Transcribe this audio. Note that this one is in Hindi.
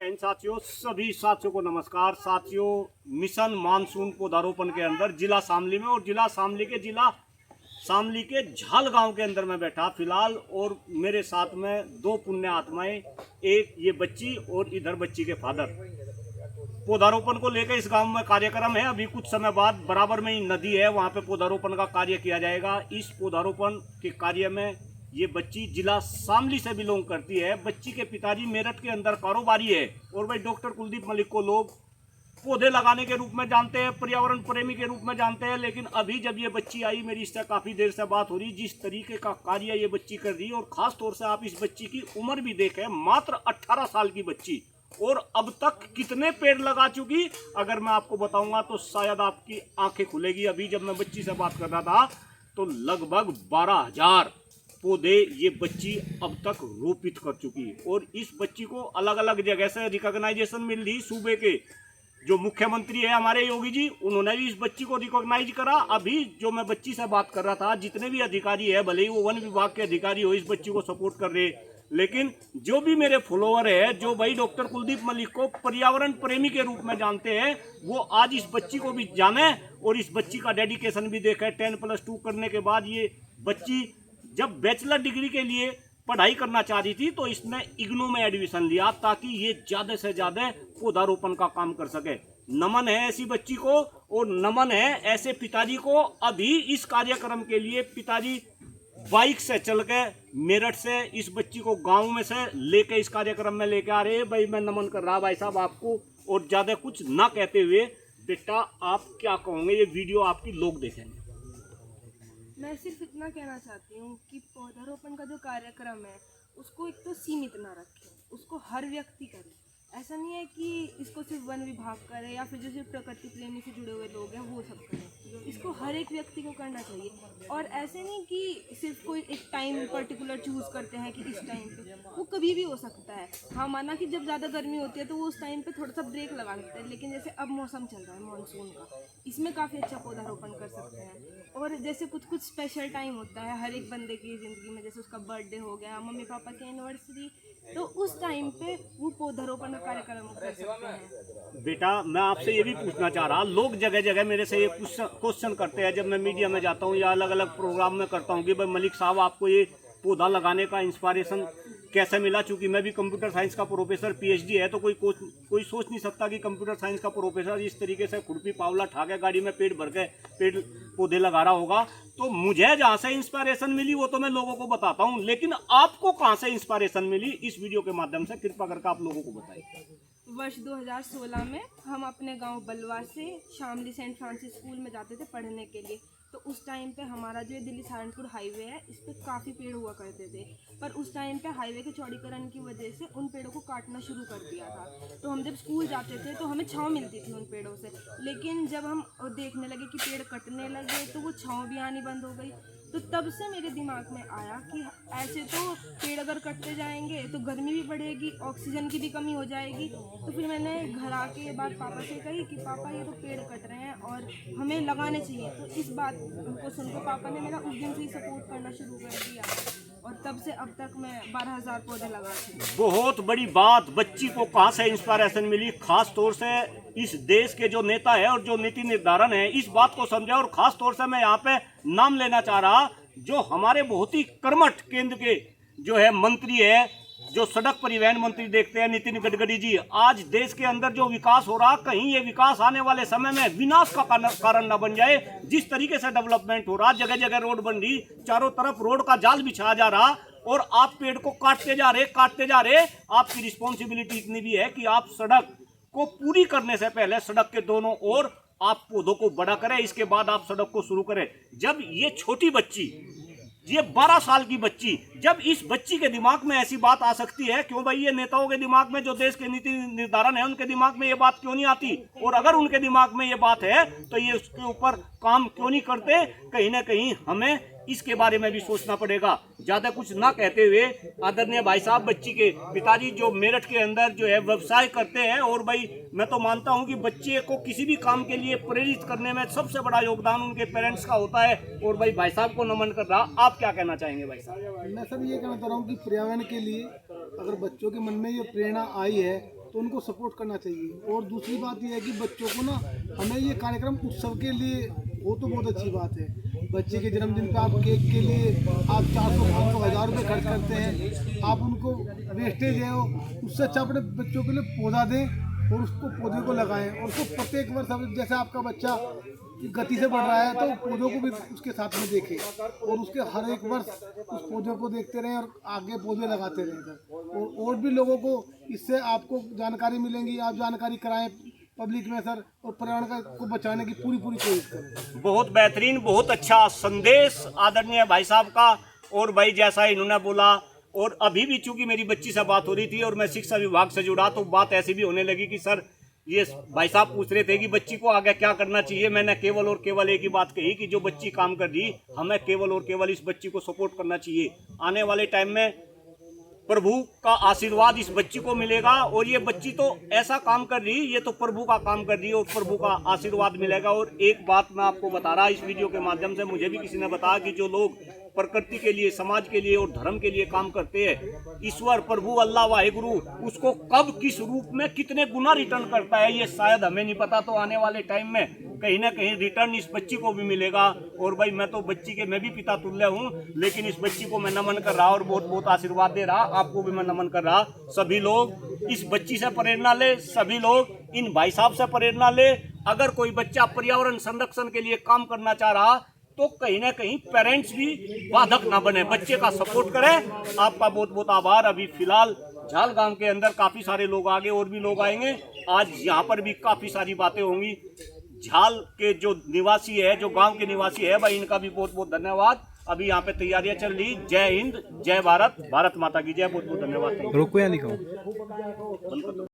इन साथियों, सभी साथियों को नमस्कार। साथियों, मिशन मानसून पौधारोपण के अंदर जिला शामली में और जिला शामली के झाल गांव के अंदर मैं बैठा फिलहाल, और मेरे साथ में दो पुण्य आत्माएं, एक ये बच्ची और इधर बच्ची के फादर। पौधारोपण को लेकर इस गांव में कार्यक्रम है। अभी कुछ समय बाद बराबर में ही नदी है, वहां पे पौधारोपण का कार्य किया जाएगा। इस पौधारोपण के कार्य में ये बच्ची जिला शामली से बिलोंग करती है। बच्ची के पिताजी मेरठ के अंदर कारोबारी है और भाई डॉक्टर कुलदीप मलिक को लोग पौधे लगाने के रूप में जानते हैं, पर्यावरण प्रेमी के रूप में जानते हैं। लेकिन अभी जब ये बच्ची आई, मेरी इससे काफ़ी देर से बात हो रही, जिस तरीके का कार्य ये बच्ची कर रही है, और ख़ास तौर से आप इस बच्ची की उम्र भी देखें, मात्र 18 साल की बच्ची, और अब तक कितने पेड़ लगा चुकी, अगर मैं आपको बताऊंगा तो शायद आपकी आंखें खुलेगी। अभी जब मैं बच्ची से बात कर रहा था तो लगभग 12,000 पौधे ये बच्ची अब तक रोपित कर चुकी है। और इस बच्ची को अलग अलग जगह से रिकॉग्नाइजेशन मिल रही। सूबे के जो मुख्यमंत्री है हमारे योगी जी, उन्होंने भी इस बच्ची को रिकॉग्नाइज करा। अभी जो मैं बच्ची से बात कर रहा था, जितने भी अधिकारी है, भले ही वो वन विभाग के अधिकारी हो, इस बच्ची को सपोर्ट कर रहे, लेकिन जो भी मेरे फॉलोअर है, जो भाई डॉक्टर कुलदीप मलिक को पर्यावरण प्रेमी के रूप में जानते हैं, वो आज इस बच्ची को भी जाने और इस बच्ची का डेडिकेशन भी देखे। 10+2 करने के बाद ये बच्ची जब बैचलर डिग्री के लिए पढ़ाई करना चाह रही थी, तो इसने इग्नू में एडमिशन लिया ताकि ये ज़्यादा से ज़्यादा पौधारोपण का काम कर सके। नमन है ऐसी बच्ची को, और नमन है ऐसे पिताजी को। अभी इस कार्यक्रम के लिए पिताजी बाइक से चल के मेरठ से इस बच्ची को गांव में से लेके इस कार्यक्रम में लेके आ रहे हैं। भाई मैं नमन कर रहा भाई साहब आपको, और ज़्यादा कुछ ना कहते हुए, बेटा आप क्या कहोगे, ये वीडियो आपकी लोग देखेंगे। मैं सिर्फ इतना कहना चाहती हूँ कि पौधारोपण का जो कार्यक्रम है उसको एक तो सीमित ना रखें, उसको हर व्यक्ति करे। ऐसा नहीं है कि इसको सिर्फ वन विभाग करे या फिर जो सिर्फ प्रकृति प्रेमी से जुड़े हुए लोग हैं वो सब करें। इसको हर एक व्यक्ति को करना चाहिए। और ऐसे नहीं कि सिर्फ कोई एक टाइम पर्टिकुलर चूज़ करते हैं कि इस टाइम पे, वो कभी भी हो सकता है। हाँ, माना कि जब ज़्यादा गर्मी होती है तो वो उस टाइम पे थोड़ा सा ब्रेक लगा देते हैं, लेकिन जैसे अब मौसम चल रहा है मानसून का, इसमें काफ़ी अच्छा पौधारोपण कर सकते हैं। और जैसे कुछ स्पेशल टाइम होता है हर एक बंदे की ज़िंदगी में, जैसे उसका बर्थडे हो गया, मम्मी पापा की एनिवर्सरी, तो उस टाइम पे वो पौधारोपण का कार्यक्रम कर सकते हैं। बेटा मैं आपसे ये भी पूछना चाह रहा, लोग जगह जगह मेरे से ये क्वेश्चन करते हैं जब मैं मीडिया में जाता हूँ या अलग अलग प्रोग्राम में करता हूँ कि भाई मलिक साहब आपको ये पौधा लगाने का इंस्पिरेशन कैसे मिला। चूंकि मैं भी कंप्यूटर साइंस का प्रोफेसर, PhD है, तो कोई सोच नहीं सकता कि कंप्यूटर साइंस का प्रोफेसर इस तरीके से खुरपी पावला ठा के गाड़ी में पेड़ भर के पेड़ पौधे लगा रहा होगा। तो मुझे जहाँ से इंस्पिरेशन मिली वो तो मैं लोगों को बताता हूँ, लेकिन आपको कहाँ से इंस्पिरेशन मिली, इस वीडियो के माध्यम से कृपा करके आप लोगों को बताइए। वर्ष 2016 में हम अपने गांव बलवा से शामली सेंट फ्रांसिस स्कूल में जाते थे पढ़ने के लिए। तो उस टाइम पे हमारा जो दिल्ली सहारनपुर हाईवे है, इस पर काफ़ी पेड़ हुआ करते थे, पर उस टाइम पे हाईवे के चौड़ीकरण की वजह से उन पेड़ों को काटना शुरू कर दिया था। तो हम जब स्कूल जाते थे तो हमें छांव मिलती थी उन पेड़ों से, लेकिन जब हम देखने लगे कि पेड़ कटने लगे तो वो छांव भी आनी बंद हो गई। तो तब से मेरे दिमाग में आया कि ऐसे तो पेड़ अगर कटते जाएंगे तो गर्मी भी बढ़ेगी, ऑक्सीजन की भी कमी हो जाएगी। तो फिर मैंने घर आके ये बात पापा से कही कि पापा ये तो पेड़ कट रहे हैं और हमें लगाने चाहिए। तो इस बात को सुनकर पापा ने मेरा उस दिन से ही सपोर्ट करना शुरू कर दिया, और तब से अब तक मैं 12,000 पौधे लगा चुकी हूँ। बहुत बड़ी बात, बच्ची को कहाँ से इंस्पिरेशन मिली, खास तौर से इस देश के जो नेता है और जो नीति निर्धारण है, इस बात को समझा। और खास तौर से मैं यहाँ पे नाम लेना चाह रहा, जो हमारे बहुत ही कर्मठ केंद्र के जो है मंत्री है, जो सड़क परिवहन मंत्री देखते हैं, नितिन गडकरी जी। आज देश के अंदर जो विकास हो रहा, कहीं ये विकास आने वाले समय में विनाश का कारण न बन जाए। जिस तरीके से डेवलपमेंट हो रहा, जगह जगह रोड बन रही, चारों तरफ रोड का जाल बिछाया जा रहा, और आप पेड़ को काटते जा रहे। आपकी रिस्पॉन्सिबिलिटी इतनी भी है कि आप सड़क को पूरी करने से पहले सड़क के दोनों ओर आप पौधों को बड़ा करें, इसके बाद आप सड़क को शुरू करें। जब ये छोटी बच्ची, ये 12 साल की बच्ची, जब इस बच्ची के दिमाग में ऐसी बात आ सकती है, क्यों भाई ये नेताओं के दिमाग में, जो देश के नीति निर्धारण है, उनके दिमाग में ये बात क्यों नहीं आती? और अगर उनके दिमाग में ये बात है तो ये उसके ऊपर काम क्यों नहीं करते? कहीं ना कहीं हमें इसके बारे में भी सोचना पड़ेगा। ज़्यादा कुछ ना कहते हुए, आदरणीय भाई साहब, बच्ची के पिताजी जो मेरठ के अंदर जो है व्यवसाय करते हैं, और भाई मैं तो मानता हूं कि बच्चे को किसी भी काम के लिए प्रेरित करने में सबसे बड़ा योगदान उनके पेरेंट्स का होता है। और भाई साहब को नमन कर रहा, आप क्या कहना चाहेंगे भाई साहब? मैं सब ये कहना चाह रहा हूँ कि पर्यावरण के लिए अगर बच्चों के मन में ये प्रेरणा आई है तो उनको सपोर्ट करना चाहिए। और दूसरी बात यह है कि बच्चों को ना हमें ये कार्यक्रम उत्सव के लिए वो तो बहुत अच्छी बात है। बच्चे के जन्मदिन पे आप केक के लिए आप 400-500 हज़ार रुपये खर्च करते हैं, आप उनको वेस्टेज है उससे अच्छा अपने बच्चों के लिए पौधा दें और उसको पौधे को लगाएं। और उसको प्रत्येक वर्ष अब जैसे आपका बच्चा गति से बढ़ रहा है तो पौधों को भी उसके साथ में देखें और उसके हर एक वर्ष उस पौधे को देखते रहें और आगे पौधे लगाते रहें सर। और भी लोगों को इससे आपको जानकारी मिलेंगी, आप जानकारी कराएं पब्लिक में सर, और पर्यावरण को बचाने की पूरी कोशिश करें। बहुत बेहतरीन, बहुत अच्छा संदेश आदरणीय भाई साहब का। और भाई जैसा इन्होंने बोला, और अभी भी चूंकि मेरी बच्ची से बात हो रही थी और मैं शिक्षा विभाग से जुड़ा तो बात ऐसी भी होने लगी कि सर ये भाई साहब पूछ रहे थे कि बच्ची को आगे क्या करना चाहिए। मैंने केवल और केवल एक ही बात कही कि जो बच्ची काम कर रही हमें केवल और केवल इस बच्ची को सपोर्ट करना चाहिए। आने वाले टाइम में प्रभु का आशीर्वाद इस बच्ची को मिलेगा और ये बच्ची तो ऐसा काम कर रही, ये तो प्रभु का काम कर रही है और प्रभु का आशीर्वाद मिलेगा। और एक बात मैं आपको बता रहा इस वीडियो के माध्यम से, मुझे भी किसी ने बताया कि जो लोग प्रकृति के लिए, समाज के लिए और धर्म के लिए काम करते हैं, ईश्वर प्रभु अल्लाह वाहिगुरु उसको कब किस रूप में कितने गुना रिटर्न करता है ये शायद हमें नहीं पता। तो आने वाले टाइम में कहीं ना कहीं रिटर्न इस बच्ची को भी मिलेगा। और भाई मैं तो बच्ची के मैं भी पिता तुल्य हूँ, लेकिन इस बच्ची को मैं नमन कर रहा और बहुत बहुत आशीर्वाद दे रहा। आपको भी मैं नमन कर रहा। सभी लोग इस बच्ची से प्रेरणा ले, सभी लोग इन भाई साहब से प्रेरणा ले। अगर कोई बच्चा पर्यावरण संरक्षण के लिए काम करना चाह रहा तो कहीं ना कहीं पेरेंट्स भी बाधक ना बने, बच्चे का सपोर्ट करें। आपका बहुत बहुत आभार। अभी फिलहाल झाल गांव के अंदर काफी सारे लोग आगे और भी लोग आएंगे। आज यहाँ पर भी काफी सारी बातें होंगी। झाल के जो निवासी है, जो गांव के निवासी है भाई, इनका भी बहुत बहुत धन्यवाद। अभी यहाँ पे तैयारियां चल रही। जय हिंद, जय भारत, भारत माता की जय। बहुत बहुत धन्यवाद। रोको या लिखो।